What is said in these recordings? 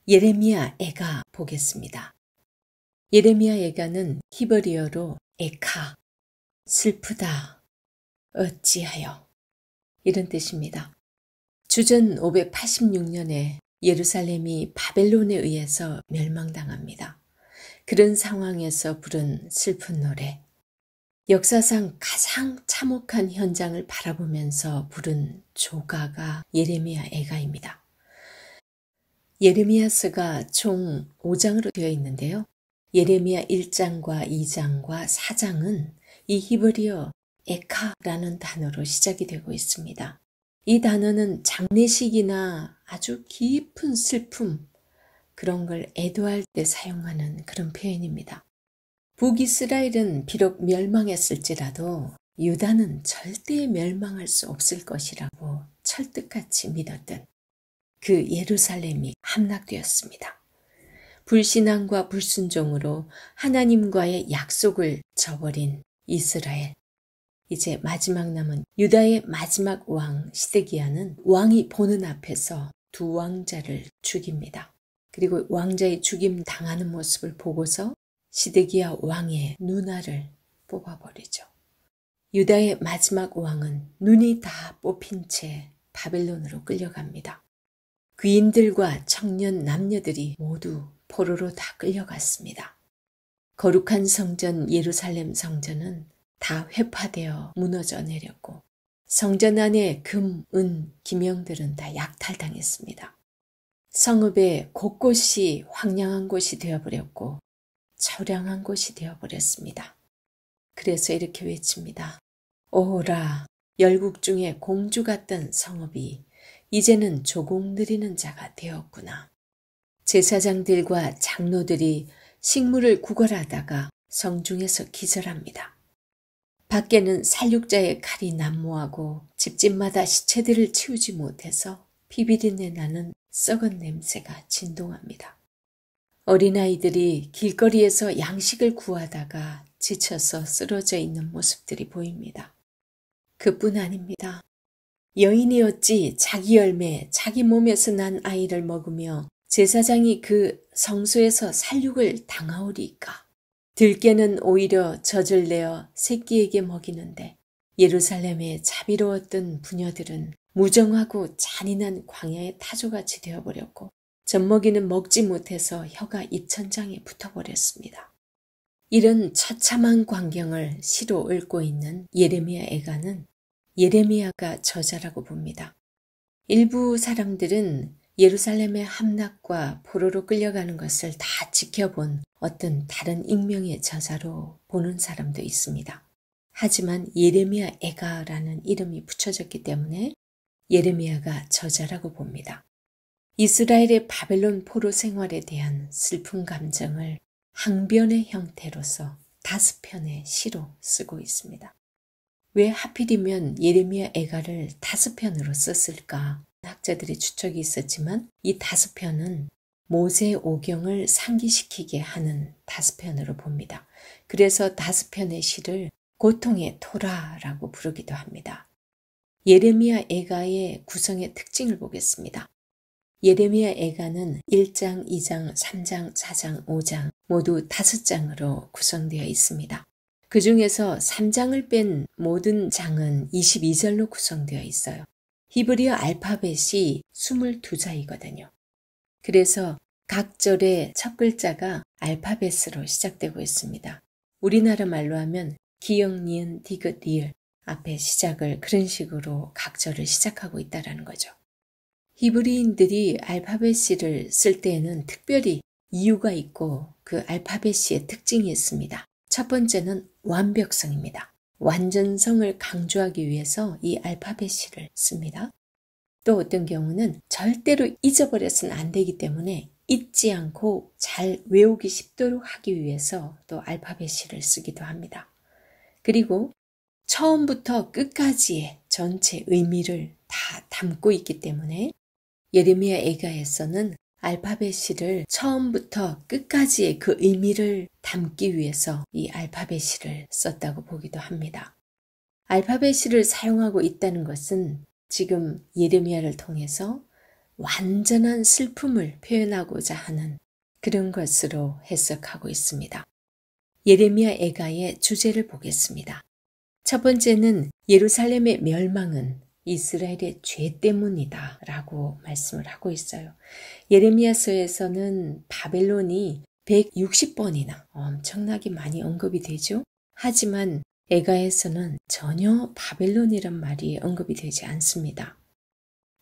예레미야 애가 보겠습니다. 예레미야 애가는 히브리어로 에카, 슬프다, 어찌하여 이런 뜻입니다. 주전 586년에 예루살렘이 바벨론에 의해서 멸망당합니다. 그런 상황에서 부른 슬픈 노래, 역사상 가장 참혹한 현장을 바라보면서 부른 조가가 예레미야 애가입니다. 예레미야서가 총 5장으로 되어 있는데요. 예레미야 1장과 2장과 4장은 이 히브리어 에카라는 단어로 시작이 되고 있습니다. 이 단어는 장례식이나 아주 깊은 슬픔, 그런 걸 애도할 때 사용하는 그런 표현입니다. 북이스라엘은 비록 멸망했을지라도 유다는 절대 멸망할 수 없을 것이라고 철떡같이 믿었던 그 예루살렘이 함락되었습니다. 불신앙과 불순종으로 하나님과의 약속을 저버린 이스라엘. 이제 마지막 남은 유다의 마지막 왕 시드기야는 왕이 보는 앞에서 두 왕자를 죽입니다. 그리고 왕자의 죽임 당하는 모습을 보고서 시드기야 왕의 누나를 뽑아버리죠. 유다의 마지막 왕은 눈이 다 뽑힌 채 바벨론으로 끌려갑니다. 귀인들과 청년 남녀들이 모두 포로로 다 끌려갔습니다. 거룩한 성전 예루살렘 성전은 다 회파되어 무너져 내렸고 성전 안의 금, 은, 기명들은 다 약탈당했습니다. 성읍의 곳곳이 황량한 곳이 되어버렸고 처량한 곳이 되어버렸습니다. 그래서 이렇게 외칩니다. 오라, 열국 중에 공주 같던 성읍이 이제는 조공 누리는 자가 되었구나. 제사장들과 장로들이 식물을 구걸하다가 성중에서 기절합니다. 밖에는 살육자의 칼이 난무하고 집집마다 시체들을 치우지 못해서 피비린내 나는 썩은 냄새가 진동합니다. 어린아이들이 길거리에서 양식을 구하다가 지쳐서 쓰러져 있는 모습들이 보입니다. 그뿐 아닙니다. 여인이 어찌 자기 열매, 자기 몸에서 난 아이를 먹으며 제사장이 그 성소에서 살육을 당하오리까? 들깨는 오히려 젖을 내어 새끼에게 먹이는데 예루살렘의 자비로웠던 부녀들은 무정하고 잔인한 광야의 타조같이 되어버렸고 젖먹이는 먹지 못해서 혀가 입천장에 붙어버렸습니다. 이런 처참한 광경을 시로 읊고 있는 예레미야 애가는 예레미야가 저자라고 봅니다. 일부 사람들은 예루살렘의 함락과 포로로 끌려가는 것을 다 지켜본 어떤 다른 익명의 저자로 보는 사람도 있습니다. 하지만 예레미야 애가라는 이름이 붙여졌기 때문에 예레미야가 저자라고 봅니다. 이스라엘의 바벨론 포로 생활에 대한 슬픈 감정을 항변의 형태로서 5편의 시로 쓰고 있습니다. 왜 하필이면 예레미야 애가를 5편으로 썼을까? 학자들의 추측이 있었지만 이 5편은 모세 오경을 상기시키게 하는 5편으로 봅니다. 그래서 5편의 시를 고통의 토라라고 부르기도 합니다. 예레미야 애가의 구성의 특징을 보겠습니다. 예레미야 애가는 1장, 2장, 3장, 4장, 5장 모두 5장으로 구성되어 있습니다. 그 중에서 3장을 뺀 모든 장은 22절로 구성되어 있어요. 히브리어 알파벳이 22자이거든요. 그래서 각 절의 첫 글자가 알파벳으로 시작되고 있습니다. 우리나라 말로 하면 기역, 니은, 디귿, 리을 앞에 시작을 그런 식으로 각 절을 시작하고 있다는 거죠. 히브리인들이 알파벳시를 쓸 때에는 특별히 이유가 있고 그 알파벳시의 특징이 있습니다. 첫 번째는 완벽성입니다. 완전성을 강조하기 위해서 이 알파벳시를 씁니다. 또 어떤 경우는 절대로 잊어버려서는 안 되기 때문에 잊지 않고 잘 외우기 쉽도록 하기 위해서 또 알파벳시를 쓰기도 합니다. 그리고 처음부터 끝까지의 전체 의미를 다 담고 있기 때문에 예레미야 애가에서는 알파벳 C를 처음부터 끝까지의 그 의미를 담기 위해서 이 알파벳 C를 썼다고 보기도 합니다. 알파벳 C를 사용하고 있다는 것은 지금 예레미야를 통해서 완전한 슬픔을 표현하고자 하는 그런 것으로 해석하고 있습니다. 예레미야 애가의 주제를 보겠습니다. 첫 번째는 예루살렘의 멸망은 이스라엘의 죄 때문이다 라고 말씀을 하고 있어요. 예레미야서에서는 바벨론이 160번이나 엄청나게 많이 언급이 되죠. 하지만 애가에서는 전혀 바벨론이란 말이 언급이 되지 않습니다.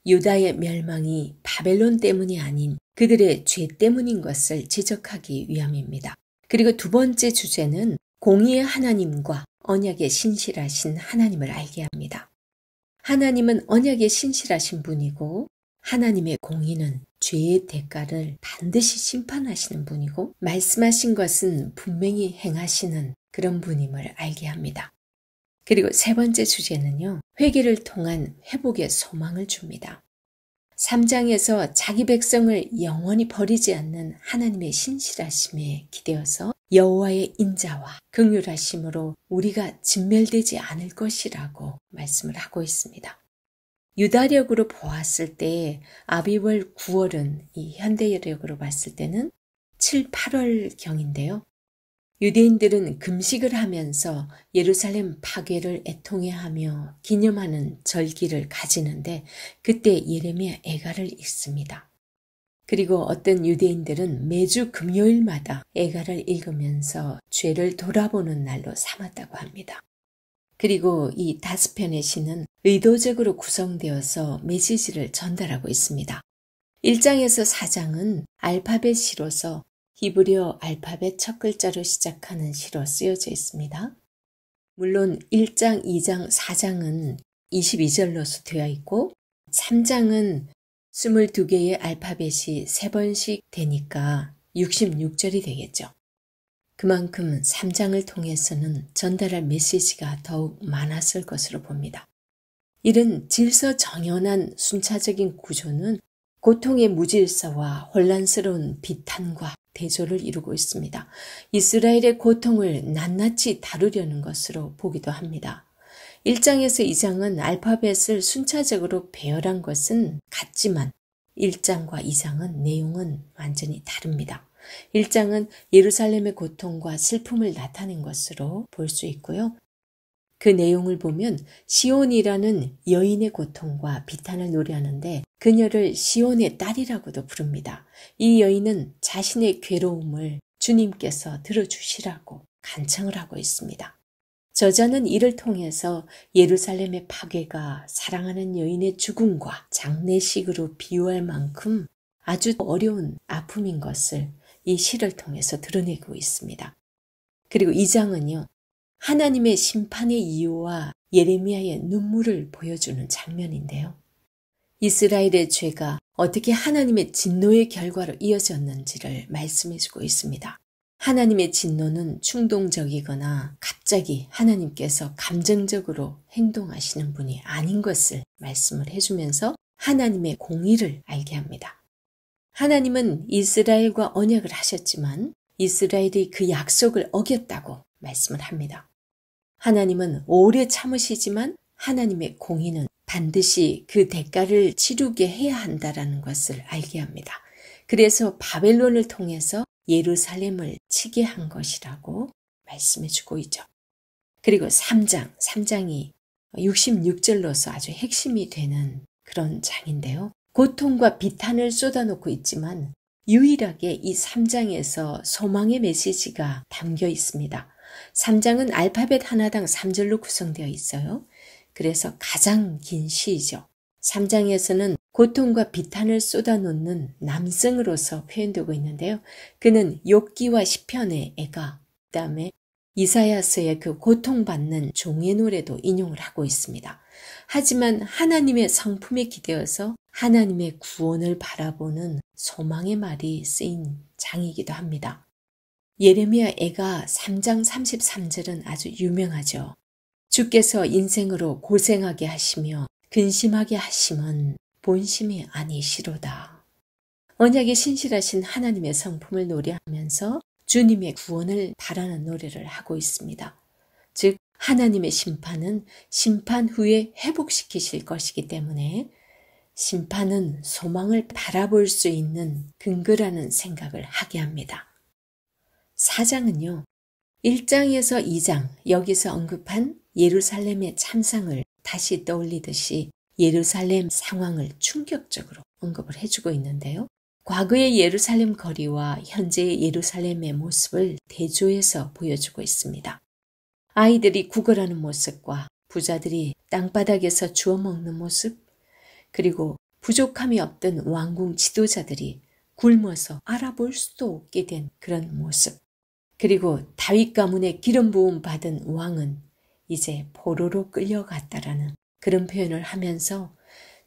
유다의 멸망이 바벨론 때문이 아닌 그들의 죄 때문인 것을 지적하기 위함입니다. 그리고 두 번째 주제는 공의의 하나님과 언약의 신실하신 하나님을 알게 합니다. 하나님은 언약의 신실하신 분이고 하나님의 공의는 죄의 대가를 반드시 심판하시는 분이고 말씀하신 것은 분명히 행하시는 그런 분임을 알게 합니다. 그리고 세 번째 주제는요. 회개를 통한 회복의 소망을 줍니다. 3장에서 자기 백성을 영원히 버리지 않는 하나님의 신실하심에 기대어서 여호와의 인자와 긍휼하심으로 우리가 진멸되지 않을 것이라고 말씀을 하고 있습니다. 유다력으로 보았을 때 아비월 9월은 이 현대력으로 봤을 때는 7, 8월경인데요. 유대인들은 금식을 하면서 예루살렘 파괴를 애통해하며 기념하는 절기를 가지는데 그때 예레미야 애가를 읽습니다. 그리고 어떤 유대인들은 매주 금요일마다 애가를 읽으면서 죄를 돌아보는 날로 삼았다고 합니다. 그리고 이 5편의 시는 의도적으로 구성되어서 메시지를 전달하고 있습니다. 1장에서 4장은 알파벳 시로서 히브리어 알파벳 첫 글자로 시작하는 시로 쓰여져 있습니다. 물론 1장, 2장, 4장은 22절로서 되어 있고 3장은 22개의 알파벳이 3번씩 되니까 66절이 되겠죠. 그만큼 3장을 통해서는 전달할 메시지가 더욱 많았을 것으로 봅니다. 이런 질서정연한 순차적인 구조는 고통의 무질서와 혼란스러운 비탄과 대조를 이루고 있습니다. 이스라엘의 고통을 낱낱이 다루려는 것으로 보기도 합니다. 1장에서 2장은 알파벳을 순차적으로 배열한 것은 같지만 1장과 2장은 내용은 완전히 다릅니다. 1장은 예루살렘의 고통과 슬픔을 나타낸 것으로 볼 수 있고요. 그 내용을 보면 시온이라는 여인의 고통과 비탄을 노래하는데 그녀를 시온의 딸이라고도 부릅니다. 이 여인은 자신의 괴로움을 주님께서 들어주시라고 간청을 하고 있습니다. 저자는 이를 통해서 예루살렘의 파괴가 사랑하는 여인의 죽음과 장례식으로 비유할 만큼 아주 어려운 아픔인 것을 이 시를 통해서 드러내고 있습니다. 그리고 2장은요. 하나님의 심판의 이유와 예레미야의 눈물을 보여주는 장면인데요. 이스라엘의 죄가 어떻게 하나님의 진노의 결과로 이어졌는지를 말씀해주고 있습니다. 하나님의 진노는 충동적이거나 갑자기 하나님께서 감정적으로 행동하시는 분이 아닌 것을 말씀을 해주면서 하나님의 공의를 알게 합니다. 하나님은 이스라엘과 언약을 하셨지만 이스라엘이 그 약속을 어겼다고 말씀을 합니다. 하나님은 오래 참으시지만 하나님의 공의는 반드시 그 대가를 치르게 해야 한다라는 것을 알게 합니다. 그래서 바벨론을 통해서 예루살렘을 치게 한 것이라고 말씀해 주고 있죠. 그리고 3장이 66절로서 아주 핵심이 되는 그런 장인데요. 고통과 비탄을 쏟아놓고 있지만 유일하게 이 3장에서 소망의 메시지가 담겨 있습니다. 3장은 알파벳 하나당 3절로 구성되어 있어요. 그래서 가장 긴 시이죠. 3장에서는 고통과 비탄을 쏟아놓는 남성으로서 표현되고 있는데요. 그는 욥기와 시편의 애가, 그다음에 이사야서의 그 고통받는 종의 노래도 인용을 하고 있습니다. 하지만 하나님의 성품에 기대어서 하나님의 구원을 바라보는 소망의 말이 쓰인 장이기도 합니다. 예레미야 애가 3장 33절은 아주 유명하죠. 주께서 인생으로 고생하게 하시며 근심하게 하심은 본심이 아니시로다. 언약에 신실하신 하나님의 성품을 노래하면서 주님의 구원을 바라는 노래를 하고 있습니다. 즉 하나님의 심판은 심판 후에 회복시키실 것이기 때문에 심판은 소망을 바라볼 수 있는 근거라는 생각을 하게 합니다. 4장은요. 1장에서 2장 여기서 언급한 예루살렘의 참상을 다시 떠올리듯이 예루살렘 상황을 충격적으로 언급을 해주고 있는데요. 과거의 예루살렘 거리와 현재의 예루살렘의 모습을 대조해서 보여주고 있습니다. 아이들이 구걸하는 모습과 부자들이 땅바닥에서 주워 먹는 모습, 그리고 부족함이 없던 왕궁 지도자들이 굶어서 알아볼 수도 없게 된 그런 모습, 그리고 다윗 가문의 기름 부음 받은 왕은 이제 포로로 끌려갔다라는 그런 표현을 하면서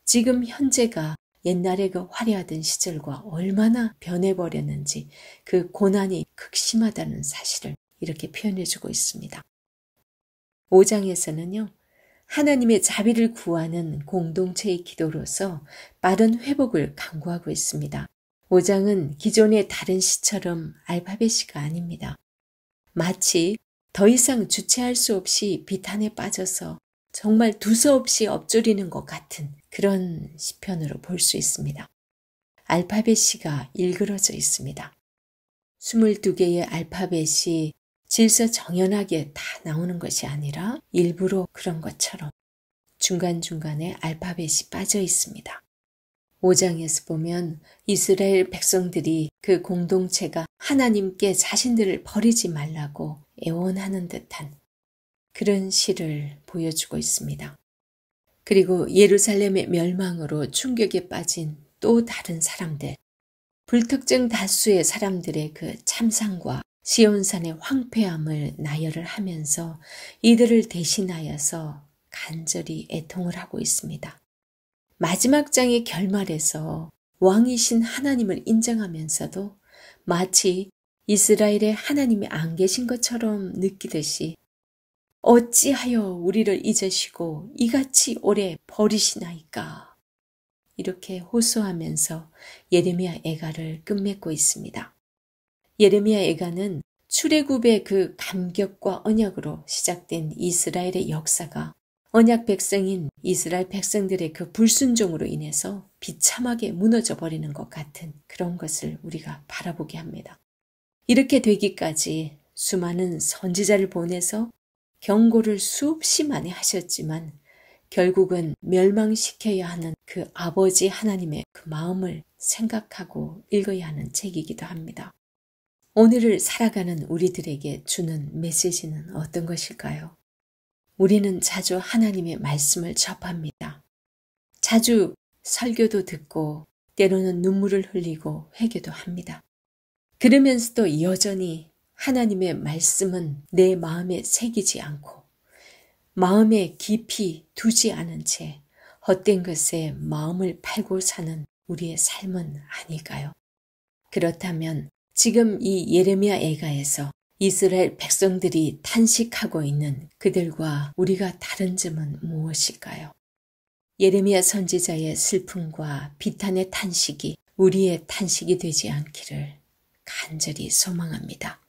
지금 현재가 옛날에 그 화려하던 시절과 얼마나 변해버렸는지 그 고난이 극심하다는 사실을 이렇게 표현해주고 있습니다. 5장에서는요. 하나님의 자비를 구하는 공동체의 기도로서 빠른 회복을 강구하고 있습니다. 5장은 기존의 다른 시처럼 알파벳 시가 아닙니다. 마치 더 이상 주체할 수 없이 비탄에 빠져서 정말 두서없이 엎조리는 것 같은 그런 시편으로 볼 수 있습니다. 알파벳 시가 일그러져 있습니다. 22개의 알파벳이 질서정연하게 다 나오는 것이 아니라 일부러 그런 것처럼 중간중간에 알파벳이 빠져 있습니다. 5장에서 보면 이스라엘 백성들이 그 공동체가 하나님께 자신들을 버리지 말라고 애원하는 듯한 그런 시를 보여주고 있습니다. 그리고 예루살렘의 멸망으로 충격에 빠진 또 다른 사람들, 불특정 다수의 사람들의 그 참상과 시온산의 황폐함을 나열을 하면서 이들을 대신하여서 간절히 애통을 하고 있습니다. 마지막 장의 결말에서 왕이신 하나님을 인정하면서도 마치 이스라엘에 하나님이 안 계신 것처럼 느끼듯이 어찌하여 우리를 잊으시고 이같이 오래 버리시나이까, 이렇게 호소하면서 예레미야 애가를 끝맺고 있습니다. 예레미야 애가는 출애굽의 그 감격과 언약으로 시작된 이스라엘의 역사가 언약 백성인 이스라엘 백성들의 그 불순종으로 인해서 비참하게 무너져 버리는 것 같은 그런 것을 우리가 바라보게 합니다. 이렇게 되기까지 수많은 선지자를 보내서 경고를 수없이 많이 하셨지만 결국은 멸망시켜야 하는 그 아버지 하나님의 그 마음을 생각하고 읽어야 하는 책이기도 합니다. 오늘을 살아가는 우리들에게 주는 메시지는 어떤 것일까요? 우리는 자주 하나님의 말씀을 접합니다. 자주 설교도 듣고 때로는 눈물을 흘리고 회개도 합니다. 그러면서도 여전히 하나님의 말씀은 내 마음에 새기지 않고 마음에 깊이 두지 않은 채 헛된 것에 마음을 팔고 사는 우리의 삶은 아닐까요? 그렇다면 지금 이 예레미야 애가에서 이스라엘 백성들이 탄식하고 있는 그들과 우리가 다른 점은 무엇일까요? 예레미야 선지자의 슬픔과 비탄의 탄식이 우리의 탄식이 되지 않기를 간절히 소망합니다.